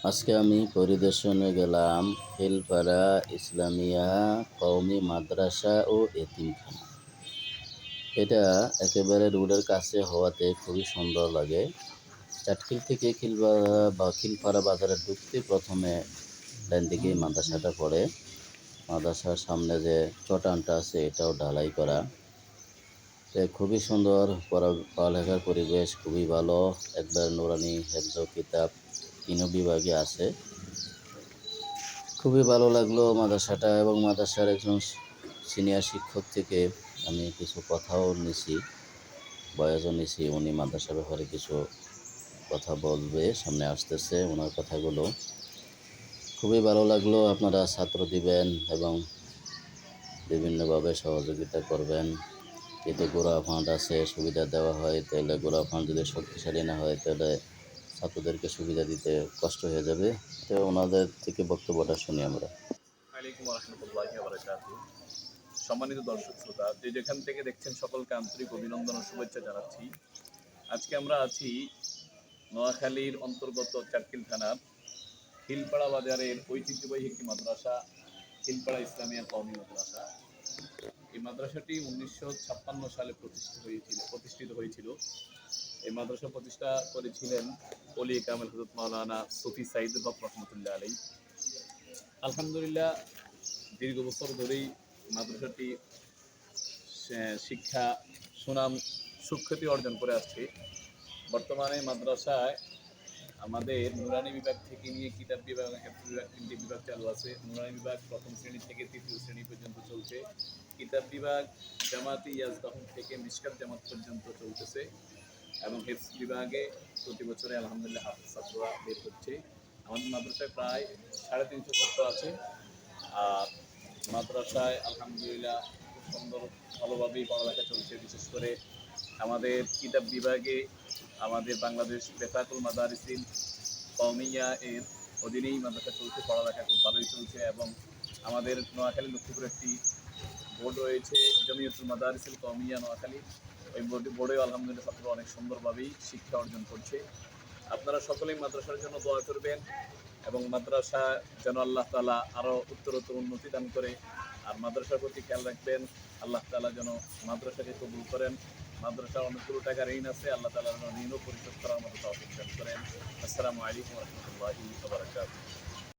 আজকে আমি পরিদর্শনে গেলাম হিলপাড়া ইসলামিয়া কওমি মাদ্রাসা ও এতিমখানা। এটা একেবারে রোডের কাছে হওয়াতে খুবই সুন্দর লাগে। চাটখিল থেকে খিলপাড়া বাজারে ঢুকতে প্রথমে ডান দিকেই মাদ্রাসাটা পড়ে। মাদ্রাসার সামনে যে চটানটা আছে এটাও ঢালাই করা। খুবই সুন্দর পড়ালেখার পরিবেশ খুবই ভালো। একবার নুরানি হেফজ কিতাব তিনও বিভাগে আছে। খুবই ভালো লাগলো মাদ্রাসাটা, এবং মাদ্রাসার একজন সিনিয়র শিক্ষক থেকে আমি কিছু কথাও নিছি, বয়াজও নিছি। উনি মাদ্রাসার ব্যাপারে কিছু কথা বলবে, সামনে আসতেছে ওনার কথাগুলো। খুবই ভালো লাগলো। আপনারা ছাত্র দিবেন এবং বিভিন্নভাবে সহযোগিতা করবেন। কিন্তু গোড়া ফান্ড আছে, সুবিধা দেওয়া হয়, তাহলে গোড়া ফান্ড যদি শক্তিশালী না হয় তাহলে ছাত্রদেরকে সুবিধা দিতে কষ্ট হয়ে যাবে। তো ওনাদের থেকে বক্তব্যটা শুনি আমরা। আলাইকুম রহমতুল্লাহি ওয়া বারাকাতুহু। সম্মানিত দর্শক শ্রোতা, যে যেখান থেকে দেখছেন সকলকে আন্তরিক অভিনন্দন ও শুভেচ্ছা জানাচ্ছি। আজকে আমরা আছি নোয়াখালীর অন্তর্গত চাটখিল থানার হিলপাড়া বাজারের ঐতিহ্যবাহী একটি মাদ্রাসা, হিলপাড়া ইসলামিয়া কওমি মাদ্রাসা। এই মাদ্রাসাটি 1956 সালে প্রতিষ্ঠিত হয়েছিল। এই মাদ্রাসা প্রতিষ্ঠা করেছিলেন ওলি কামেল হযরত মাওলানা সুফি সাইদুল হক রহমতুল্লাহ আলাইহি। আলহামদুলিল্লাহ, দীর্ঘ বছর ধরেই মাদ্রাসাটি শিক্ষা সুনাম সুখ্যাতি অর্জন করে আসছে। বর্তমানে মাদ্রাসায় আমাদের নুরানি বিভাগ থেকে নিয়ে কিতাব বিভাগ এবং হেফজ বিভাগ, তিনটি বিভাগ চালু আছে। নুরানি বিভাগ প্রথম শ্রেণী থেকে তৃতীয় শ্রেণী পর্যন্ত চলছে। কিতাব বিভাগ জামাতে ইয়াজদাহুম থেকে মিশকাত জামাত পর্যন্ত চলতেছে, এবং হেফজ বিভাগে প্রতি বছরে আলহামদুলিল্লাহ হাফেজ ছাত্ররা বের হচ্ছে। আমাদের মাদ্রাসায় প্রায় 350 ছাত্র আছে। আর মাদ্রাসায় আলহামদুলিল্লাহ খুব সুন্দর ভালোভাবেই পড়ালেখা চলছে। বিশেষ করে আমাদের কিতাব বিভাগে আমাদের বাংলাদেশ বেফাকুল মাদারিসিল কওমিয়া এর অধীনেই মাদ্রাসা চলছে। পড়ালেখা খুব ভালোই চলছে, এবং আমাদের নোয়াখালী লক্ষ্মীপুর একটি বোর্ড রয়েছে, জমিয়তুল মাদারিসিল কওমিয়া নোয়াখালী। ওই বোর্ডেও আলহামদুলিল্লাহ ছাত্ররা অনেক সুন্দরভাবেই শিক্ষা অর্জন করছে। আপনারা সকলেই মাদ্রাসার জন্য দোয়া করবেন, এবং মাদ্রাসা যেন আল্লাহ তাআলা আরও উত্তরোত্তর উন্নতি দান করে। আর মাদ্রাসার প্রতি খেয়াল রাখবেন, আল্লাহ তাআলা যেন মাদ্রাসাকে কবুল করেন। মাদ্রাসার অনেকগুলো টাকা ঋণ আছে, আল্লাহ তাআলা যেন ঋণও পরিশোধ করার মতো তৌফিক দান করেন। আসসালামু আলাইকুম ওয়া রাহমাতুল্লাহি ওয়া বারাকাতুহু।